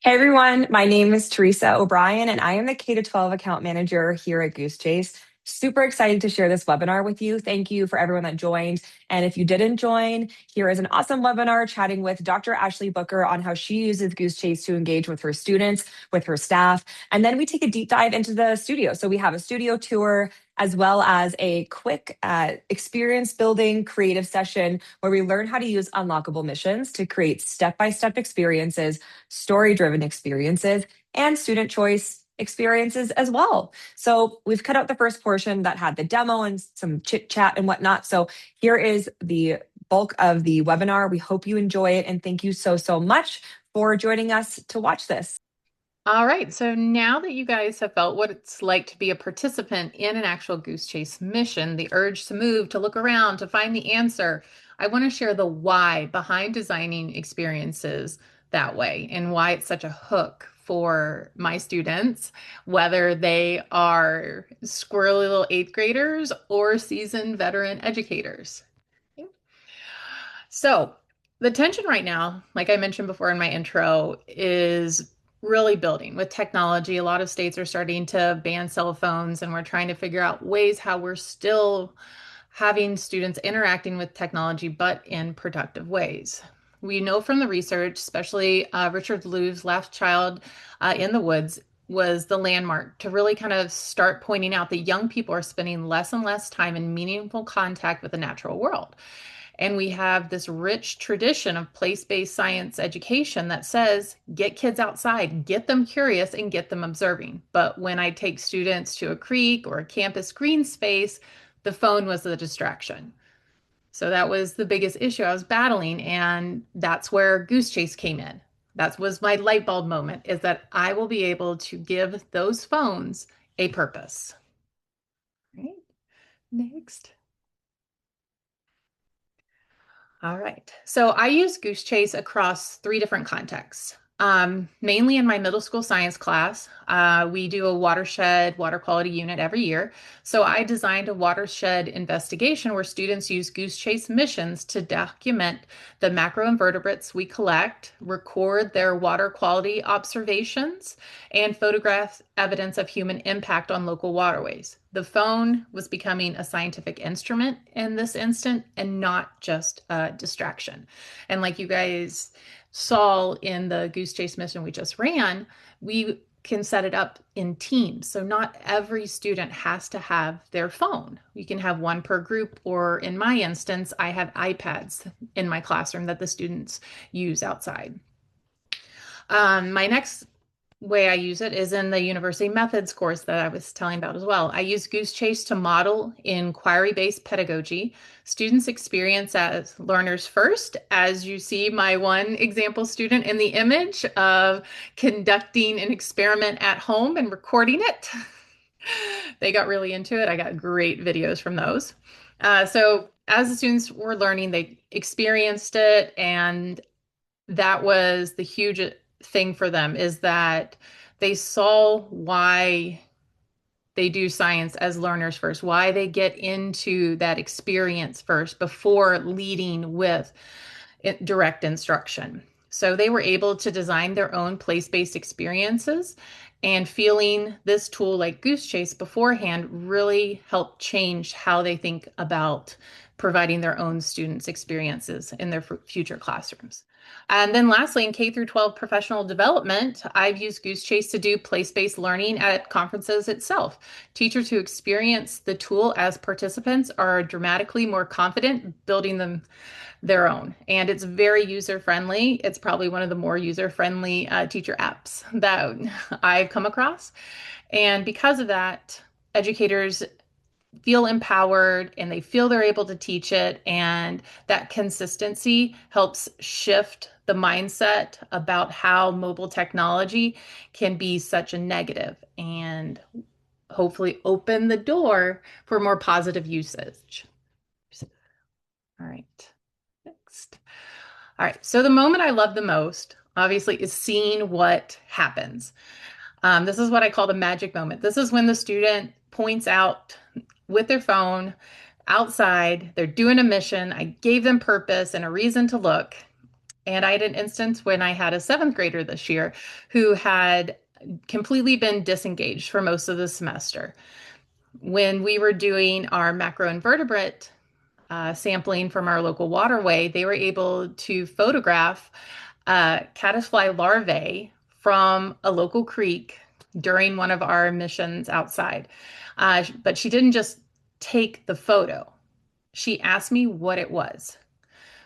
Hey everyone, my name is Teresa O'Brien, and I am the K-12 account manager here at Goosechase. Super excited to share this webinar with you. Thank you for everyone that joined. And if you didn't join, here is an awesome webinar chatting with Dr. Ashley Booker on how she uses Goosechase to engage with her students, with her staff. And then we take a deep dive into the studio. So we have a studio tour as well as a quick experience building creative session where we learn how to use unlockable missions to create step-by-step experiences, story-driven experiences, and student choice experiences as well. So we've cut out the first portion that had the demo and some chit chat and whatnot. So here is the bulk of the webinar. We hope you enjoy it, and thank you so much for joining us to watch this. All right, so now that you guys have felt what it's like to be a participant in an actual Goosechase mission, the urge to move, to look around, to find the answer, I want to share the why behind designing experiences that way and why it's such a hook for my students, whether they are squirrely little eighth graders or seasoned veteran educators. So, the tension right now, like I mentioned before in my intro, is really building with technology. A lot of states are starting to ban cell phones, and we're trying to figure out ways how we're still having students interacting with technology, but in productive ways. We know from the research, especially Richard Lou's Last Child in the Woods was the landmark to really kind of start pointing out that young people are spending less and less time in meaningful contact with the natural world. And we have this rich tradition of place-based science education that says, get kids outside, get them curious, and get them observing. But when I take students to a creek or a campus green space, the phone was the distraction. So that was the biggest issue I was battling. And that's where Goosechase came in. That was my light bulb moment, is that I will be able to give those phones a purpose. Right? Next. All right. So I use Goosechase across three different contexts. Mainly in my middle school science class, we do a watershed water quality unit every year. So I designed a watershed investigation where students use Goosechase missions to document the macroinvertebrates we collect, record their water quality observations, and photograph evidence of human impact on local waterways. The phone was becoming a scientific instrument in this instant and not just a distraction. And like you guys saw in the Goosechase mission we just ran, we can set it up in teams. So not every student has to have their phone. You can have one per group, or in my instance, I have iPads in my classroom that the students use outside. My next way I use it is in the University Methods course that I was telling about as well. I use Goosechase to model inquiry-based pedagogy. Students experience as learners first, as you see my one example student in the image of conducting an experiment at home and recording it. They got really into it. I got great videos from those. So as the students were learning, they experienced it, and that was the huge thing for them, is that they saw why they do science as learners first, why they get into that experience first before leading with direct instruction. So they were able to design their own place-based experiences, and feeling this tool like Goosechase beforehand really helped change how they think about providing their own students experiences in their future classrooms. And then lastly, in K through 12 professional development, I've used Goosechase to do place-based learning at conferences itself. Teachers who experience the tool as participants are dramatically more confident building them their own. And it's very user-friendly. It's probably one of the more user-friendly teacher apps that I've come across. And because of that, educators feel empowered and they feel they're able to teach it. And that consistency helps shift the mindset about how mobile technology can be such a negative, and hopefully open the door for more positive usage. All right. Next. All right. So the moment I love the most, obviously, is seeing what happens. This is what I call the magic moment. This is when the student points out with their phone outside, they're doing a mission. I gave them purpose and a reason to look. And I had an instance when I had a seventh grader this year who had completely been disengaged for most of the semester. When we were doing our macroinvertebrate sampling from our local waterway, they were able to photograph caddisfly larvae from a local creek during one of our missions outside. But she didn't just take the photo. She asked me what it was.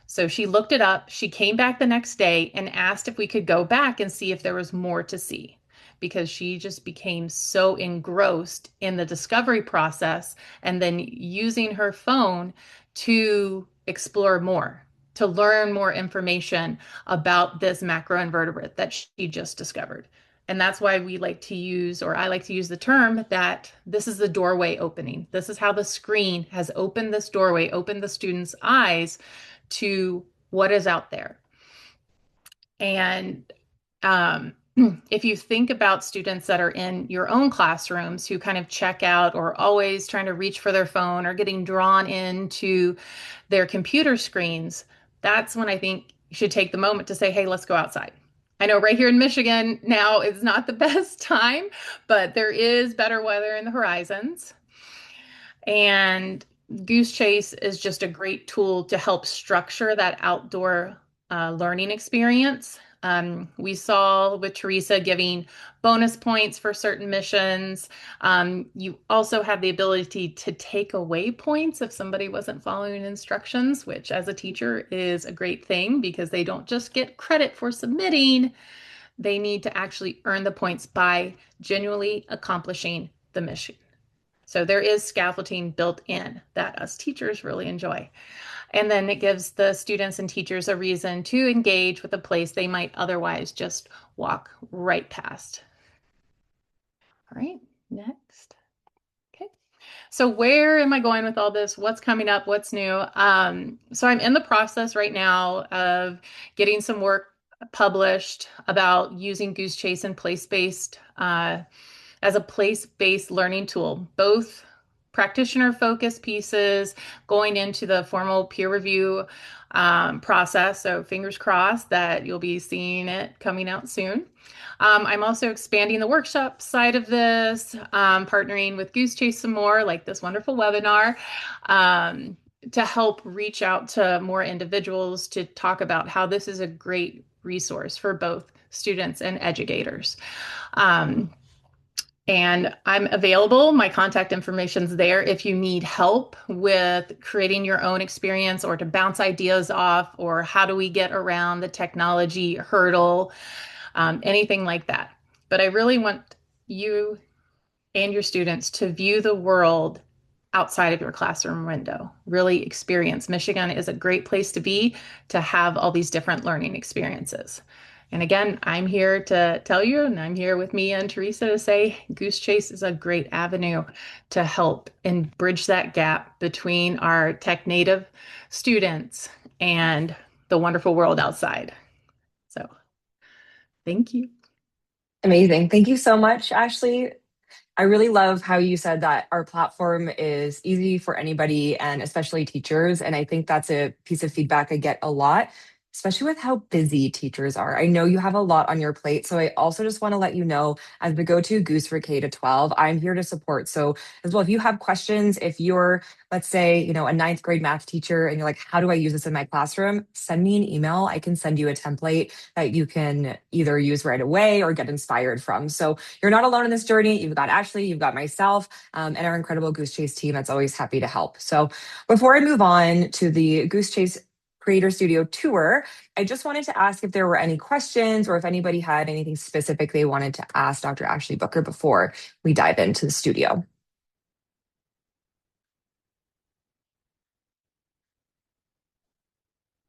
So she looked it up. She came back the next day and asked if we could go back and see if there was more to see because she just became so engrossed in the discovery process and then using her phone to explore more, to learn more information about this macroinvertebrate that she just discovered. And that's why we like to use, or I like to use the term that this is the doorway opening. This is how the screen has opened this doorway, opened the student's eyes to what is out there. And um, if you think about students that are in your own classrooms who kind of check out or always trying to reach for their phone or getting drawn into their computer screens, that's when I think you should take the moment to say, hey, let's go outside. I know right here in Michigan now is not the best time, but there is better weather in the horizons. And Goosechase is just a great tool to help structure that outdoor learning experience. We saw with Teresa giving bonus points for certain missions. You also have the ability to take away points if somebody wasn't following instructions, which as a teacher is a great thing because they don't just get credit for submitting, they need to actually earn the points by genuinely accomplishing the mission. So there is scaffolding built in that us teachers really enjoy. And then it gives the students and teachers a reason to engage with a place they might otherwise just walk right past. All right, next. Okay. So where am I going with all this? What's coming up? What's new? So I'm in the process right now of getting some work published about using Goosechase and place-based as a place-based learning tool, both practitioner-focused pieces going into the formal peer review process. So fingers crossed that you'll be seeing it coming out soon. I'm also expanding the workshop side of this, partnering with Goosechase some more, like this wonderful webinar, to help reach out to more individuals to talk about how this is a great resource for both students and educators. And I'm available. My contact information's there if you need help with creating your own experience or to bounce ideas off, or how do we get around the technology hurdle, anything like that. But I really want you and your students to view the world outside of your classroom window. Really experience. Michigan is a great place to be to have all these different learning experiences. And again, I'm here to tell you, and I'm here with Mia and Teresa to say Goosechase is a great avenue to help and bridge that gap between our tech native students and the wonderful world outside. So thank you. Amazing. Thank you so much, Ashley. I really love how you said that our platform is easy for anybody and especially teachers. And I think that's a piece of feedback I get a lot, especially with how busy teachers are. I know you have a lot on your plate. So I also just want to let you know, as the go-to Goose for K to 12, I'm here to support. So as well, if you have questions, if you're, let's say, a ninth grade math teacher and you're like, how do I use this in my classroom? Send me an email. I can send you a template that you can either use right away or get inspired from. So you're not alone in this journey. You've got Ashley, you've got myself, and our incredible Goosechase team that's always happy to help. So before I move on to the Goosechase Creator Studio tour, I just wanted to ask if there were any questions or if anybody had anything specific they wanted to ask Dr. Ashley Booker before we dive into the studio.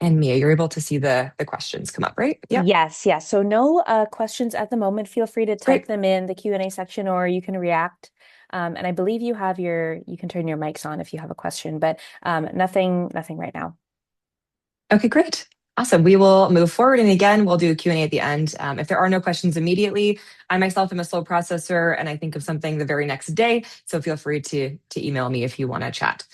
And Mia, you're able to see the questions come up, right? Yep. Yes, yes. So no questions at the moment. Feel free to type Great. them in the Q&A section or you can react. And I believe you can turn your mics on if you have a question, but nothing right now. Okay, great. Awesome. We will move forward. And again, we'll do a Q&A at the end. If there are no questions immediately, I myself am a slow processor and I think of something the very next day. So feel free to email me if you want to chat.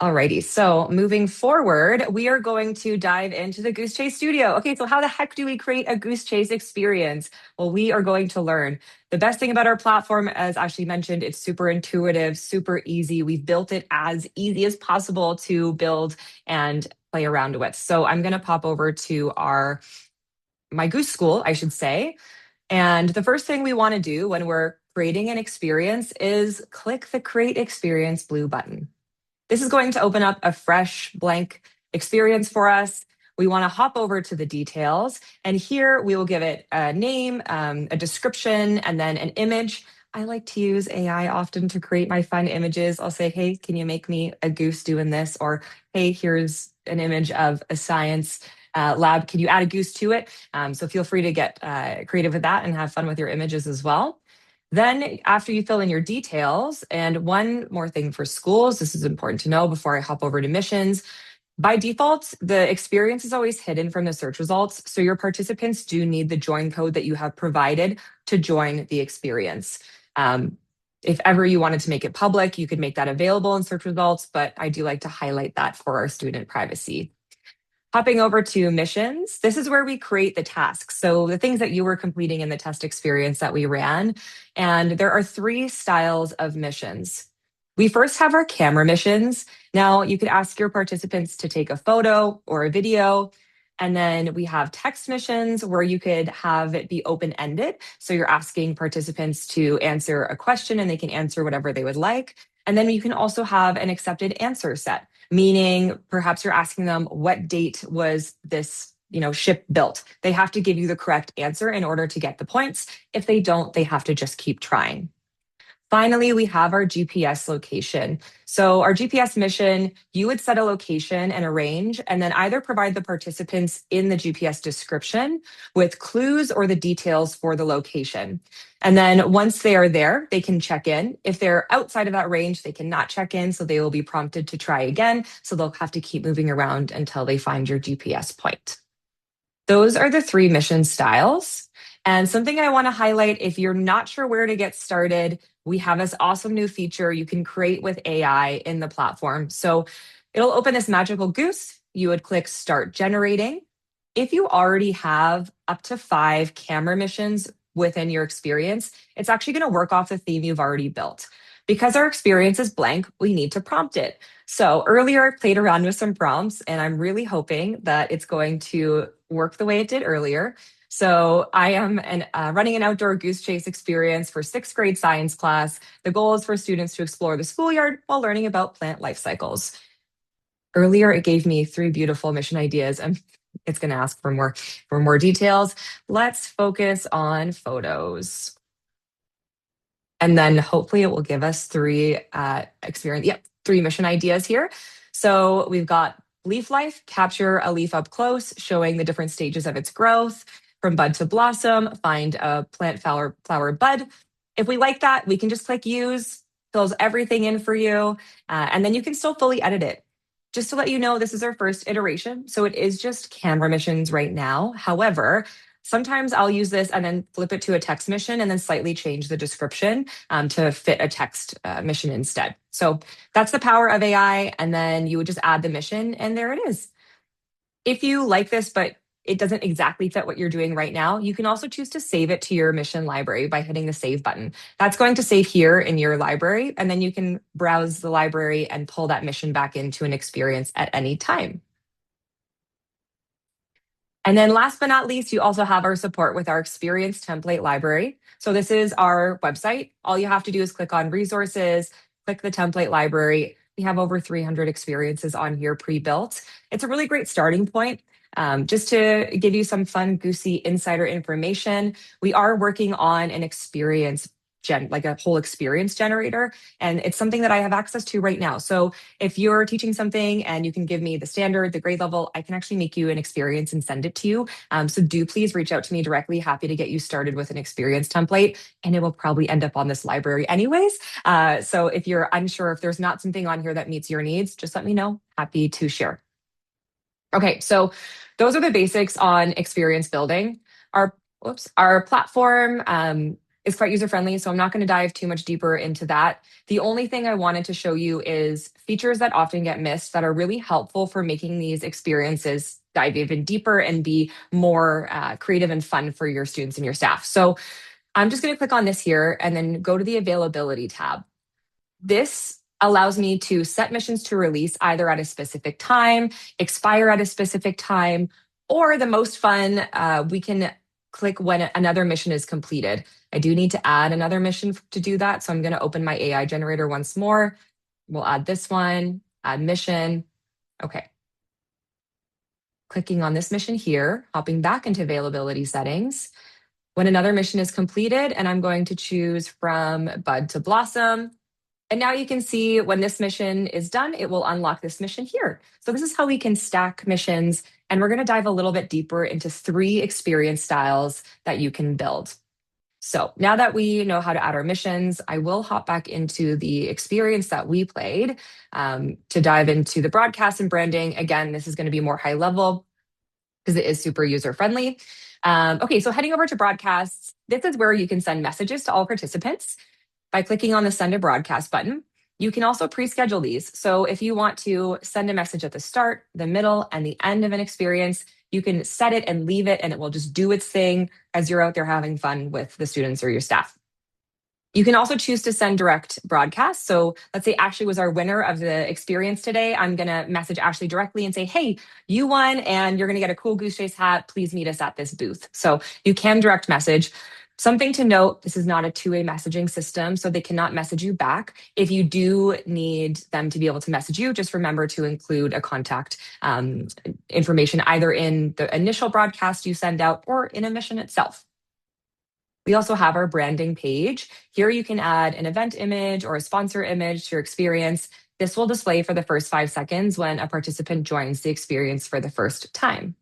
Alrighty, so moving forward, we are going to dive into the Goosechase studio. Okay, so how the heck do we create a Goosechase experience? Well, we are going to learn. The best thing about our platform, as Ashley mentioned, it's super intuitive, super easy. We've built it as easy as possible to build and play around with. So I'm going to pop over to my Goose School, I should say. And the first thing we want to do when we're creating an experience is click the Create Experience blue button. This is going to open up a fresh blank experience for us. We want to hop over to the details, and here we will give it a name, a description, and then an image. I like to use AI often to create my fun images. I'll say, hey, can you make me a goose doing this? Or, hey, here's an image of a science lab. Can you add a goose to it? So feel free to get creative with that and have fun with your images as well. Then, after you fill in your details, and one more thing for schools, this is important to know before I hop over to missions. By default, the experience is always hidden from the search results. So your participants do need the join code that you have provided to join the experience. If ever you wanted to make it public, you could make that available in search results, but I do like to highlight that for our student privacy. Hopping over to missions, this is where we create the tasks. So the things that you were completing in the test experience that we ran. And there are 3 styles of missions. We first have our camera missions. Now you could ask your participants to take a photo or a video. And then we have text missions where you could have it be open-ended. So you're asking participants to answer a question and they can answer whatever they would like. And then you can also have an accepted answer set, meaning perhaps you're asking them what date was this ship built. They have to give you the correct answer in order to get the points. If they don't, they have to just keep trying. Finally, we have our GPS location. So our GPS mission, you would set a location and a range, and then either provide the participants in the GPS description with clues or the details for the location. And then once they are there, they can check in. If they're outside of that range, they cannot check in, so they will be prompted to try again. So they'll have to keep moving around until they find your GPS point. Those are the 3 mission styles. And something I want to highlight, if you're not sure where to get started, we have this awesome new feature you can create with AI in the platform. So it'll open this magical goose. You would click Start Generating. If you already have up to 5 camera missions within your experience, it's actually going to work off the theme you've already built. Because our experience is blank, we need to prompt it. So earlier I played around with some prompts, and I'm really hoping that it's going to work the way it did earlier. So I am running an outdoor goose chase experience for 6th grade science class. The goal is for students to explore the schoolyard while learning about plant life cycles. Earlier, it gave me 3 beautiful mission ideas, and it's going to ask for more details. Let's focus on photos. And then hopefully it will give us 3 experience. Yep, 3 mission ideas here. So we've got leaf life, capture a leaf up close, showing the different stages of its growth from bud to blossom, find a plant flower bud. If we like that, we can just click use, fills everything in for you, and then you can still fully edit it. Just to let you know, this is our first iteration, so it is just camera missions right now. However, sometimes I'll use this and then flip it to a text mission and then slightly change the description to fit a text mission instead. So that's the power of AI. And then you would just add the mission and there it is. If you like this, but it doesn't exactly fit what you're doing right now, you can also choose to save it to your mission library by hitting the save button. That's going to save here in your library, and then you can browse the library and pull that mission back into an experience at any time. And then last but not least, you also have our support with our experience template library. So this is our website. All you have to do is click on resources, click the template library. We have over 300 experiences on here pre-built. It's a really great starting point. Just to give you some fun, goosey insider information, we are working on an experience like a whole experience generator. And it's something that I have access to right now. So if you're teaching something and you can give me the standard, the grade level, I can actually make you an experience and send it to you. So do please reach out to me directly. Happy to get you started with an experience template. And it will probably end up on this library anyways. So if you're unsure, if there's not something on here that meets your needs, just let me know. Happy to share. Okay, so those are the basics on experience building. Our platform is quite user-friendly, so I'm not going to dive too much deeper into that. The only thing I wanted to show you is features that often get missed that are really helpful for making these experiences dive even deeper and be more creative and fun for your students and your staff. So I'm just going to click on this here and then go to the availability tab. This allows me to set missions to release either at a specific time, expire at a specific time, or the most fun, we can click when another mission is completed. I do need to add another mission to do that. So I'm going to open my AI generator once more. We'll add this one, add mission. Okay. Clicking on this mission here, hopping back into availability settings. When another mission is completed, and I'm going to choose from Bud to Blossom. And now you can see when this mission is done, it will unlock this mission here. So this is how we can stack missions. And we're going to dive a little bit deeper into 3 experience styles that you can build. So now that we know how to add our missions, I will hop back into the experience that we played to dive into the broadcast and branding. Again, this is going to be more high level because it is super user friendly. Okay, so heading over to broadcasts, this is where you can send messages to all participants by clicking on the send a broadcast button. You can also pre-schedule these. So if you want to send a message at the start, the middle, and the end of an experience, you can set it and leave it, and it will just do its thing as you're out there having fun with the students or your staff. You can also choose to send direct broadcasts. So let's say Ashley was our winner of the experience today. I'm going to message Ashley directly and say, hey, you won and you're going to get a cool Goosechase hat. Please meet us at this booth. So you can direct message. Something to note, this is not a two-way messaging system, so they cannot message you back. If you do need them to be able to message you, just remember to include a contact information either in the initial broadcast you send out or in a mission itself. We also have our branding page. Here you can add an event image or a sponsor image to your experience. This will display for the first 5 seconds when a participant joins the experience for the first time.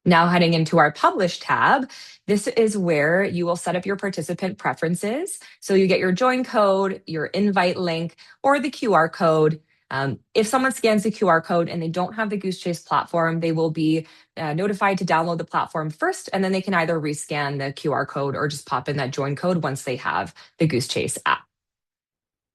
Now heading into our Publish tab, this is where you will set up your participant preferences. So you get your join code, your invite link, or the QR code. If someone scans the QR code and they don't have the Goosechase platform, they will be notified to download the platform first, and then they can either rescan the QR code or just pop in that join code once they have the Goosechase app.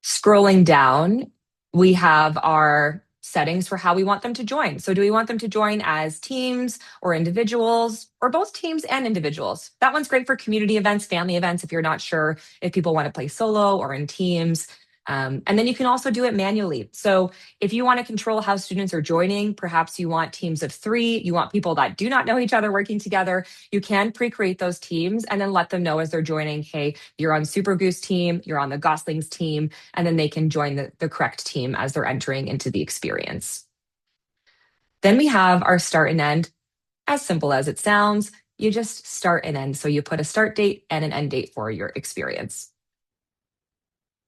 Scrolling down, we have our settings for how we want them to join. So do we want them to join as teams or individuals or both teams and individuals? That one's great for community events, family events, if you're not sure if people want to play solo or in teams. And then you can also do it manually. So if you want to control how students are joining, perhaps you want teams of 3, you want people that do not know each other working together, you can pre-create those teams and then let them know as they're joining, hey, you're on Super Goose team, you're on the Goslings team, and then they can join the correct team as they're entering into the experience. Then we have our start and end. As simple as it sounds, you just start and end. So you put a start date and an end date for your experience.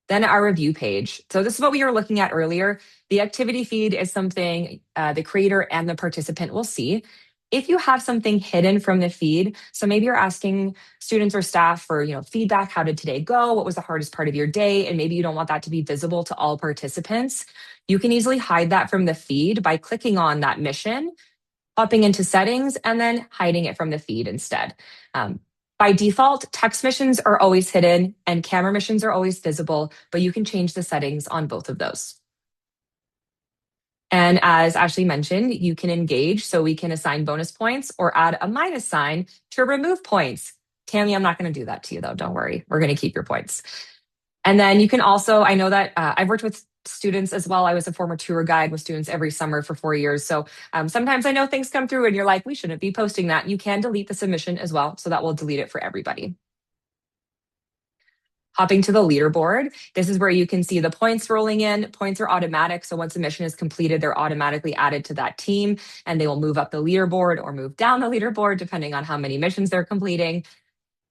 Then our review page. So this is what we were looking at earlier. The activity feed is something the creator and the participant will see. If you have something hidden from the feed, so maybe you're asking students or staff for feedback, how did today go? What was the hardest part of your day? And maybe you don't want that to be visible to all participants. You can easily hide that from the feed by clicking on that mission, hopping into settings, and then hiding it from the feed instead. By default, text missions are always hidden and camera missions are always visible, but you can change the settings on both of those. And as Ashley mentioned, you can engage, so we can assign bonus points or add a minus sign to remove points. Tammy, I'm not going to do that to you though, don't worry. We're going to keep your points. And then you can also, I know that I've worked with students as well. I was a former tour guide with students every summer for 4 years. So sometimes I know things come through and you're like, we shouldn't be posting that. You can delete the submission as well. So that will delete it for everybody. Hopping to the leaderboard, this is where you can see the points rolling in. Points are automatic. So once a mission is completed, they're automatically added to that team and they will move up the leaderboard or move down the leaderboard, depending on how many missions they're completing.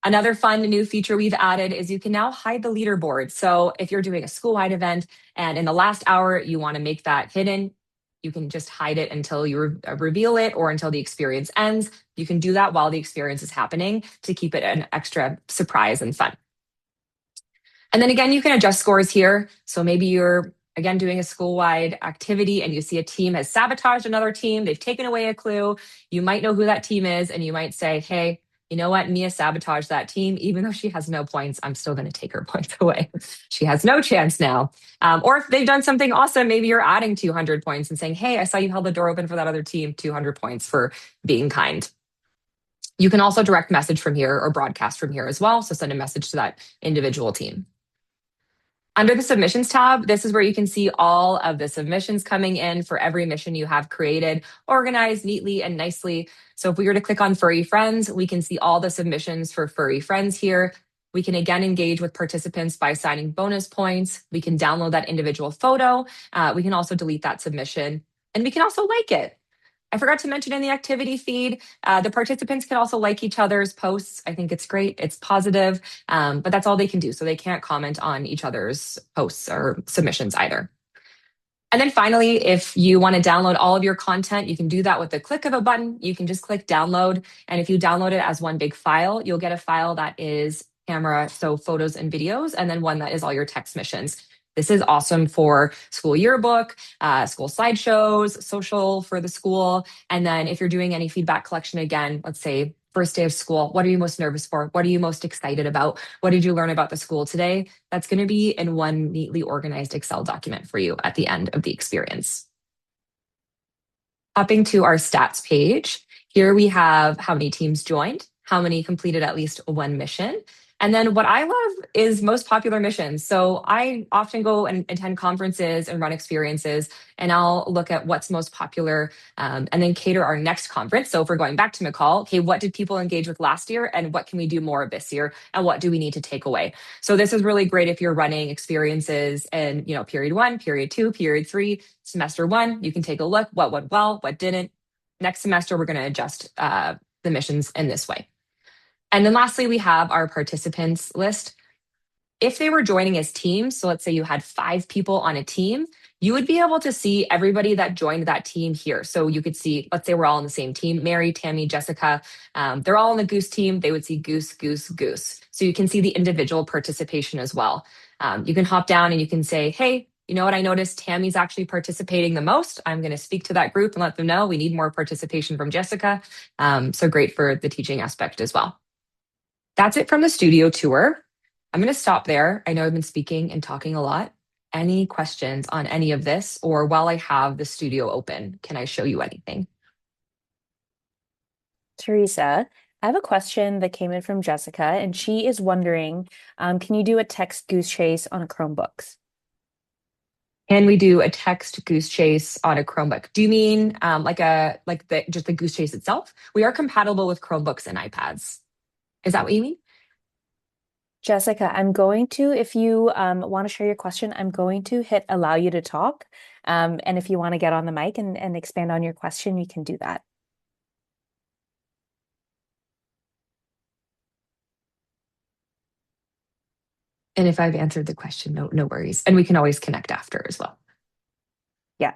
Another fun new feature we've added is you can now hide the leaderboard. So if you're doing a school-wide event and in the last hour you want to make that hidden, you can just hide it until you reveal it or until the experience ends. You can do that while the experience is happening to keep it an extra surprise and fun. And then again, you can adjust scores here. So maybe you're, again, doing a school-wide activity and you see a team has sabotaged another team. They've taken away a clue. You might know who that team is and you might say, hey, you know what, Mia sabotaged that team. Even though she has no points, I'm still going to take her points away. She has no chance now. Or if they've done something awesome, maybe you're adding 200 points and saying, hey, I saw you held the door open for that other team, 200 points for being kind. You can also direct message from here or broadcast from here as well. So send a message to that individual team. Under the submissions tab, this is where you can see all of the submissions coming in for every mission you have created, organized neatly and nicely. So if we were to click on Furry Friends, we can see all the submissions for Furry Friends here. We can again engage with participants by assigning bonus points. We can download that individual photo. We can also delete that submission, and we can also like it. I forgot to mention in the activity feed, the participants can also like each other's posts. I think it's great. It's positive, but that's all they can do. So they can't comment on each other's posts or submissions either. And then finally, if you want to download all of your content, you can do that with the click of a button. You can just click download. And if you download it as one big file, you'll get a file that is camera, so photos and videos, and then one that is all your text missions. This is awesome for school yearbook, school slideshows, social for the school. And then if you're doing any feedback collection again, let's say first day of school, what are you most nervous for? What are you most excited about? What did you learn about the school today? That's going to be in one neatly organized Excel document for you at the end of the experience. Hopping to our stats page, here we have how many teams joined, how many completed at least one mission. And then what I love is most popular missions. So I often go and attend conferences and run experiences, and I'll look at what's most popular and then cater our next conference. So if we're going back to McCall, okay, what did people engage with last year and what can we do more of this year? And what do we need to take away? So this is really great if you're running experiences in, period 1, period 2, period 3, semester 1. You can take a look, what went well, what didn't. Next semester, we're going to adjust the missions in this way. And then lastly, we have our participants list. If they were joining as teams, so let's say you had 5 people on a team, you would be able to see everybody that joined that team here. So you could see, let's say we're all on the same team, Mary, Tammy, Jessica, they're all on the Goose team. They would see Goose, Goose, Goose. So you can see the individual participation as well. You can hop down and you can say, hey, you know what, I noticed Tammy's actually participating the most. I'm going to speak to that group and let them know we need more participation from Jessica. So great for the teaching aspect as well. That's it from the studio tour. I'm going to stop there. I know I've been speaking and talking a lot. Any questions on any of this? Or while I have the studio open, can I show you anything? Teresa, I have a question that came in from Jessica, and she is wondering, can you do a text Goosechase on Chromebooks? Can we do a text Goosechase on a Chromebook? Do you mean just the Goosechase itself? We are compatible with Chromebooks and iPads. Is that what you mean? Jessica, I'm going to, if you want to share your question, I'm going to hit allow you to talk. And if you want to get on the mic and expand on your question, you can do that. And if I've answered the question, no worries. And we can always connect after as well. Yeah.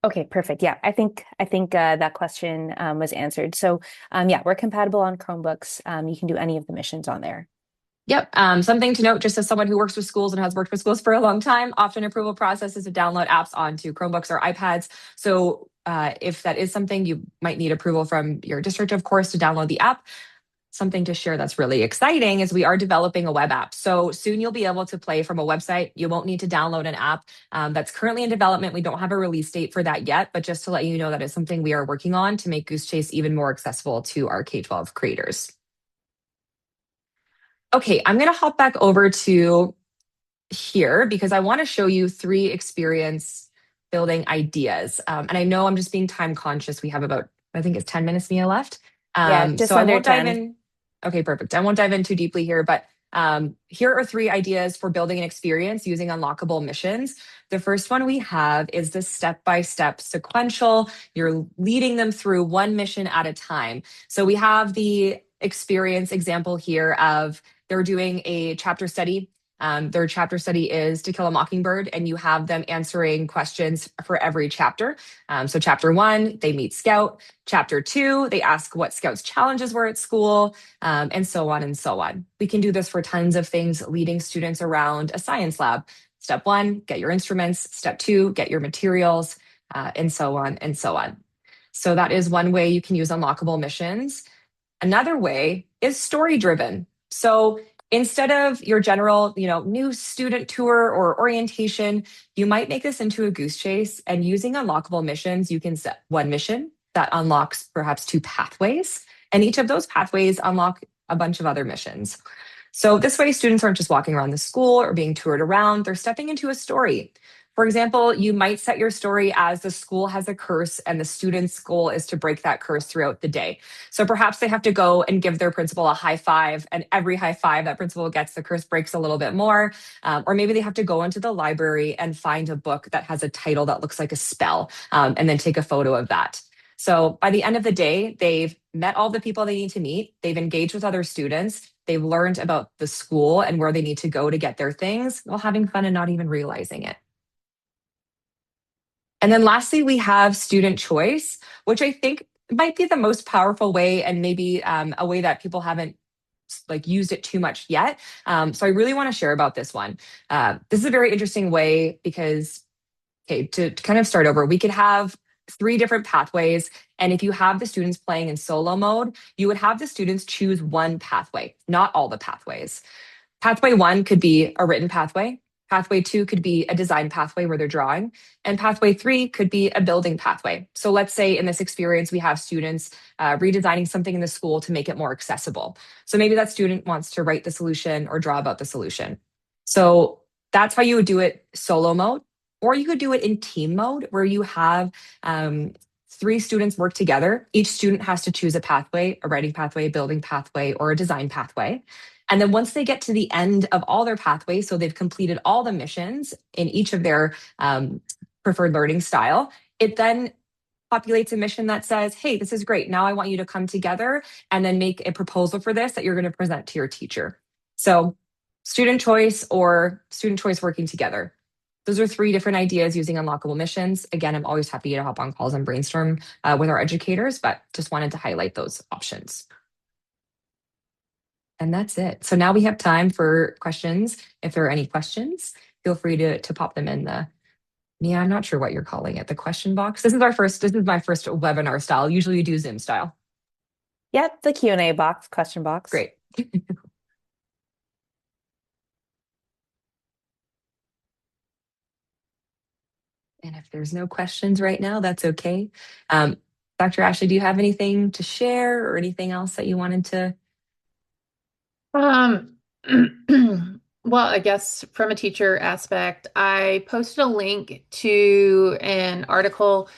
Okay, perfect. Yeah, I think that question was answered. So yeah, we're compatible on Chromebooks. You can do any of the missions on there. Yep. Something to note, just as someone who works with schools and has worked with schools for a long time, often approval process is to download apps onto Chromebooks or iPads. So if that is something, you might need approval from your district, of course, to download the app. Something to share that's really exciting is we are developing a web app. So soon you'll be able to play from a website. You won't need to download an app that's currently in development. We don't have a release date for that yet, but just to let you know that is something we are working on to make Goosechase even more accessible to our K-12 creators. Okay, I'm going to hop back over to here because I want to show you 3 experience building ideas. And I know I'm just being time conscious. We have about, I think it's 10 minutes, Mia, left. Yeah, just so I under won't 10. dive in. Okay, perfect. I won't dive in too deeply here, but here are 3 ideas for building an experience using unlockable missions. The first one we have is the step-by-step sequential. You're leading them through one mission at a time. So we have the experience example here of they're doing a chapter study. Their chapter study is To Kill a Mockingbird, and you have them answering questions for every chapter. So chapter 1, they meet Scout. Chapter 2, they ask what Scout's challenges were at school, and so on and so on. We can do this for tons of things, leading students around a science lab. Step 1, get your instruments. Step 2, get your materials. and so on and so on. So that is one way you can use unlockable missions. Another way is story driven. So instead of your general, new student tour or orientation, you might make this into a goose chase, and using unlockable missions, you can set one mission that unlocks perhaps two pathways, and each of those pathways unlock a bunch of other missions. So this way, students aren't just walking around the school or being toured around, they're stepping into a story. For example, you might set your story as the school has a curse and the student's goal is to break that curse throughout the day. So perhaps they have to go and give their principal a high five, and every high five that principal gets, the curse breaks a little bit more. Or maybe they have to go into the library and find a book that has a title that looks like a spell, and then take a photo of that. So by the end of the day, they've met all the people they need to meet, they've engaged with other students, they've learned about the school and where they need to go to get their things while having fun and not even realizing it. And then lastly, we have student choice, which I think might be the most powerful way, and maybe a way that people haven't used it too much yet. So I really want to share about this one. This is a very interesting way because, okay, to kind of start over, we could have three different pathways. And if you have the students playing in solo mode, you would have the students choose one pathway, not all the pathways. Pathway one could be a written pathway. Pathway two could be a design pathway where they're drawing. And pathway three could be a building pathway. So let's say in this experience, we have students redesigning something in the school to make it more accessible. So maybe that student wants to write the solution or draw about the solution. So that's how you would do it solo mode. Or you could do it in team mode where you have three students work together. Each student has to choose a pathway, a writing pathway, a building pathway, or a design pathway. And then once they get to the end of all their pathways, so they've completed all the missions in each of their preferred learning style, it then populates a mission that says, hey, this is great. Now I want you to come together and then make a proposal for this that you're going to present to your teacher. So student choice or student choice working together. Those are three different ideas using unlockable missions. Again, I'm always happy to hop on calls and brainstorm with our educators, but just wanted to highlight those options. And that's it. So now we have time for questions. If there are any questions, feel free to pop them in I'm not sure what you're calling it, the question box. This is my first webinar style. Usually we do Zoom style. Yep, the Q&A box, question box. Great. And if there's no questions right now, that's okay. Dr. Ashley, do you have anything to share or anything else that you wanted to? Well, I guess from a teacher aspect, I posted a link to an article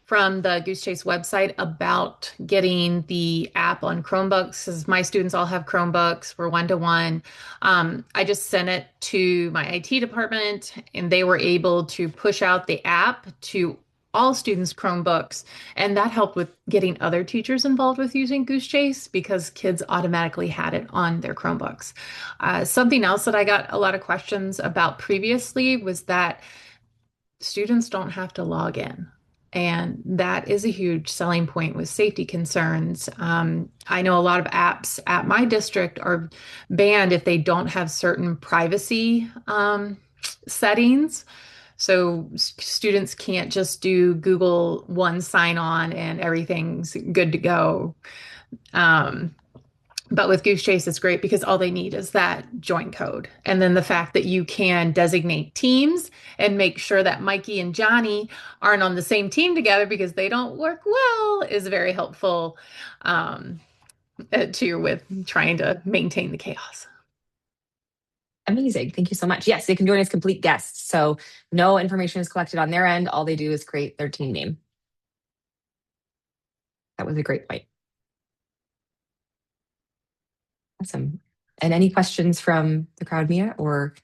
from the Goosechase website about getting the app on Chromebooks, because my students all have Chromebooks. We're one-to-one. I just sent it to my IT department, and they were able to push out the app to all students' Chromebooks. And that helped with getting other teachers involved with using Goosechase because kids automatically had it on their Chromebooks. Something else that I got a lot of questions about previously was that students don't have to log in. And that is a huge selling point with safety concerns. I know a lot of apps at my district are banned if they don't have certain privacy settings. So students can't just do Google One sign on and everything's good to go. But with Goosechase, it's great because all they need is that join code. And then the fact that you can designate teams and make sure that Mikey and Johnny aren't on the same team together because they don't work well is very helpful with trying to maintain the chaos. Amazing. Thank you so much. Yes, they can join as complete guests. So no information is collected on their end. All they do is create their team name. That was a great point. Awesome. And any questions from the crowd, Mia, or?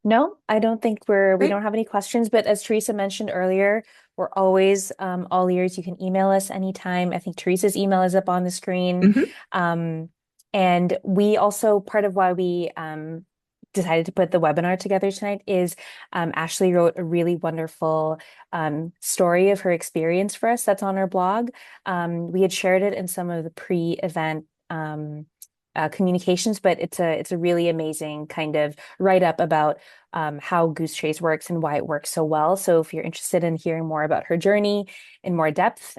No, I don't think we Great. don't have any questions, but as Teresa mentioned earlier, we're always all ears. You can email us anytime. I think Teresa's email is up on the screen. And we also, part of why we decided to put the webinar together tonight is Ashley wrote a really wonderful story of her experience for us that's on our blog. We had shared it in some of the pre-event communications, but it's a really amazing kind of write-up about how Goosechase works and why it works so well. So if you're interested in hearing more about her journey in more depth,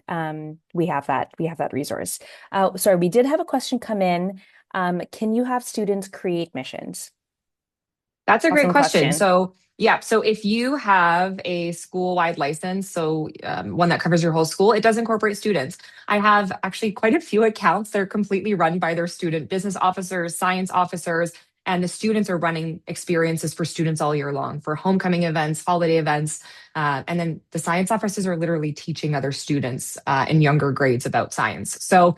we have that resource. Sorry, we did have a question come in. Can you have students create missions? That's a great Awesome question. question. So, yeah, so if you have a school-wide license, so one that covers your whole school, it does incorporate students. I have actually quite a few accounts that are completely run by their student business officers, science officers, and the students are running experiences for students all year long for homecoming events, holiday events. And then the science officers are literally teaching other students in younger grades about science. So,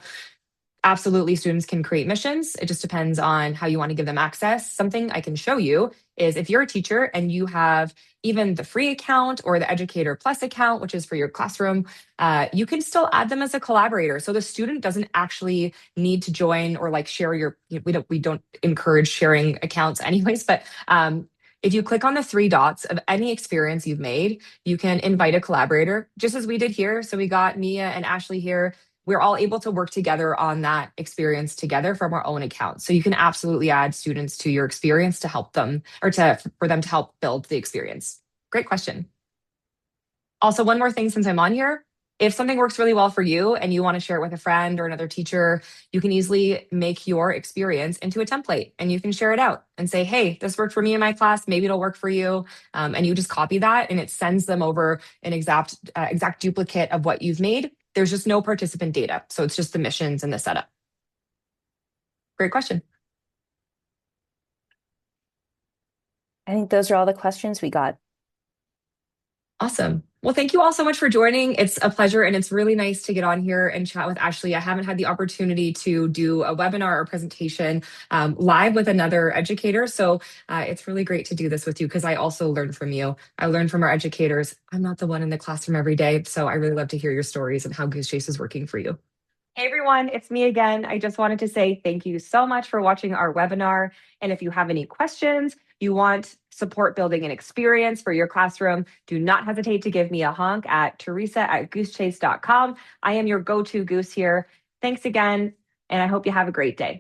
absolutely, students can create missions. It just depends on how you want to give them access. Something I can show you is if you're a teacher and you have even the free account or the Educator Plus account, which is for your classroom, you can still add them as a collaborator. So the student doesn't actually need to join or like share your. We don't encourage sharing accounts anyways, but if you click on the three dots of any experience you've made, you can invite a collaborator, just as we did here. So we got Mia and Ashley here. We're all able to work together on that experience together from our own account. So you can absolutely add students to your experience to help them or to for them to help build the experience. Great question. Also, one more thing since I'm on here. If something works really well for you and you want to share it with a friend or another teacher, you can easily make your experience into a template and you can share it out and say, hey, this worked for me in my class. Maybe it'll work for you. And you just copy that and it sends them over an exact duplicate of what you've made. There's just no participant data. So it's just the missions and the setup. Great question. I think those are all the questions we got. Awesome. Well, thank you all so much for joining. It's a pleasure and it's really nice to get on here and chat with Ashley. I haven't had the opportunity to do a webinar or presentation live with another educator. So it's really great to do this with you because I also learned from you. I learned from our educators. I'm not the one in the classroom every day. So I really love to hear your stories and how Goosechase is working for you. Hey everyone, it's me again. I just wanted to say thank you so much for watching our webinar. And if you have any questions, you want support building an experience for your classroom, do not hesitate to give me a honk at teresa@goosechase.com. I am your go-to goose here. Thanks again, and I hope you have a great day.